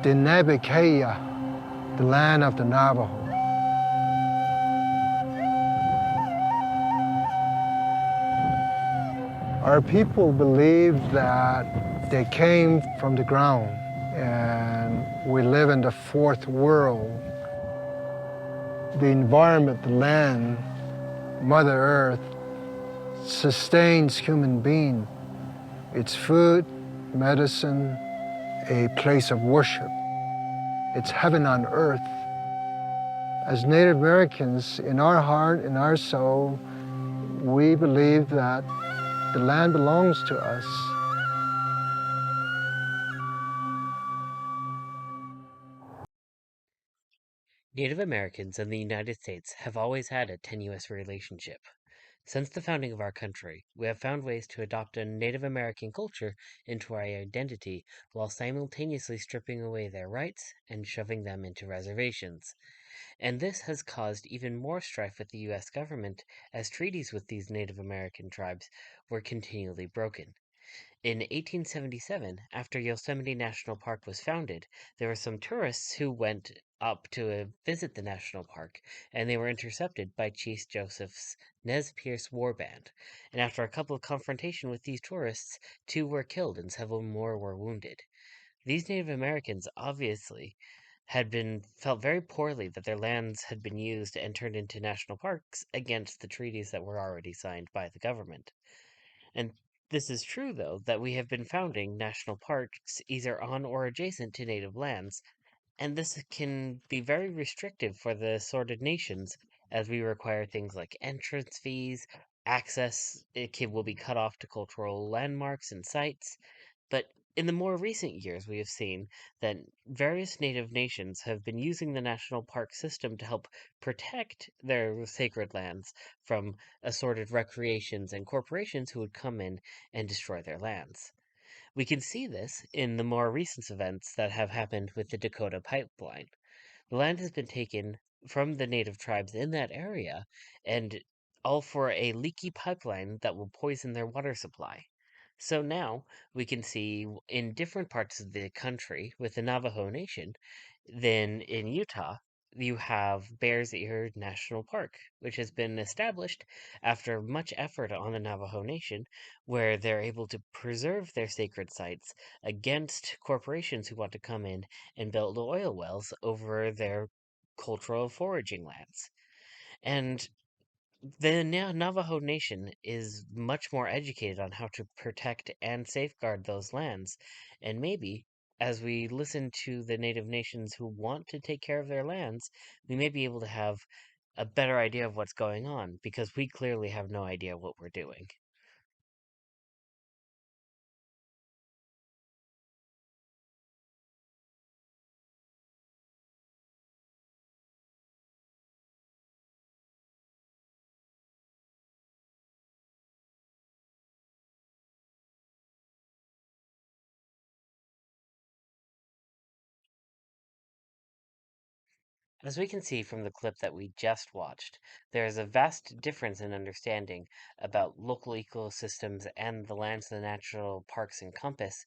Denebekaya, the land of the Navajo. Our people believe that they came from the ground and we live in the fourth world. The environment, the land, Mother Earth sustains human being. It's food, medicine, a place of worship. It's heaven on earth. As Native Americans, in our heart, in our soul, we believe that the land belongs to us. Native Americans and the United States have always had a tenuous relationship. Since the founding of our country, we have found ways to adopt a Native American culture into our identity while simultaneously stripping away their rights and shoving them into reservations. And this has caused even more strife with the US government as treaties with these Native American tribes were continually broken. In 1877, after Yosemite National Park was founded, there were some tourists who went up to visit the national park, and they were intercepted by Chief Joseph's Nez Perce war band. And after a couple of confrontations with these tourists, two were killed and several more were wounded. These Native Americans obviously had been felt very poorly that their lands had been used and turned into national parks against the treaties that were already signed by the government. And this is true, though, that we have been founding national parks either on or adjacent to native lands, and this can be very restrictive for the assorted nations as we require things like entrance fees, access will be cut off to cultural landmarks and sites, but in the more recent years, we have seen that various native nations have been using the national park system to help protect their sacred lands from assorted recreations and corporations who would come in and destroy their lands. We can see this in the more recent events that have happened with the Dakota pipeline. The land has been taken from the native tribes in that area, and all for a leaky pipeline that will poison their water supply. So now we can see in different parts of the country with the Navajo Nation, then in Utah, you have Bears Ear National Park, which has been established after much effort on the Navajo Nation, where they're able to preserve their sacred sites against corporations who want to come in and build oil wells over their cultural foraging lands. And the Navajo Nation is much more educated on how to protect and safeguard those lands. And maybe, as we listen to the Native nations who want to take care of their lands, we may be able to have a better idea of what's going on because we clearly have no idea what we're doing. As we can see from the clip that we just watched, there is a vast difference in understanding about local ecosystems and the lands the natural parks encompass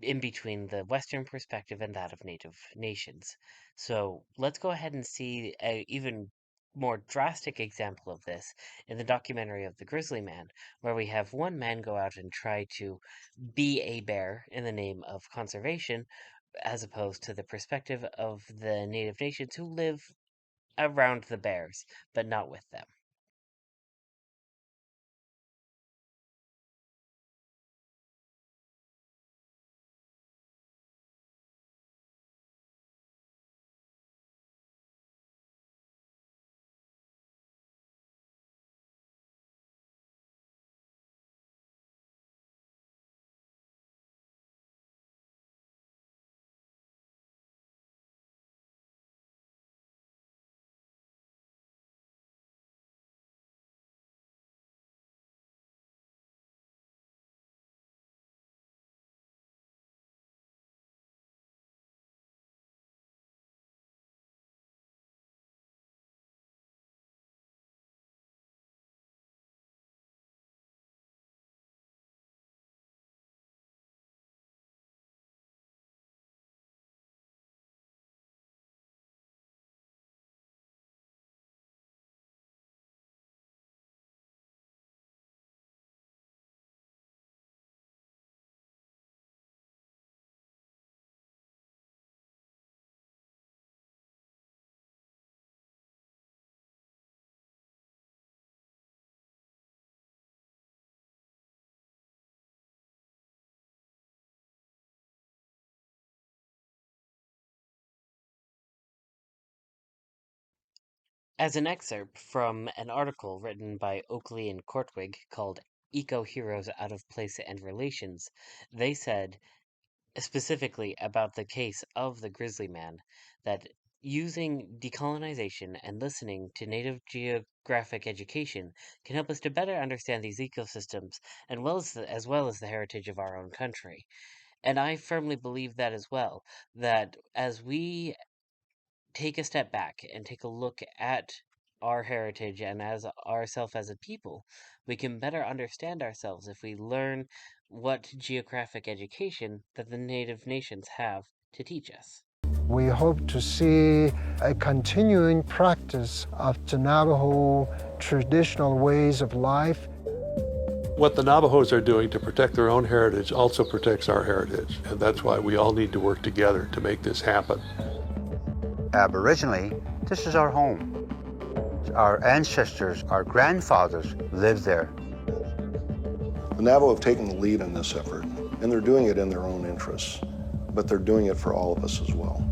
in between the Western perspective and that of native nations. So let's go ahead and see a even more drastic example of this in the documentary of the Grizzly Man, where we have one man go out and try to be a bear in the name of conservation, as opposed to the perspective of the native nations who live around the bears, but not with them. As an excerpt from an article written by Oakley and Kortwig called Eco Heroes Out of Place and Relations, they said, specifically about the case of the grizzly man, that using decolonization and listening to native geographic education can help us to better understand these ecosystems and as well as the heritage of our own country. And I firmly believe that as well, that as we take a step back and take a look at our heritage and as ourselves as a people, we can better understand ourselves if we learn what geographic education that the native nations have to teach us. We hope to see a continuing practice of the Navajo traditional ways of life. What the Navajos are doing to protect their own heritage also protects our heritage, and that's why we all need to work together to make this happen. Aboriginally, this is our home. Our ancestors, our grandfathers lived there. The Navajo have taken the lead in this effort, and they're doing it in their own interests, but they're doing it for all of us as well.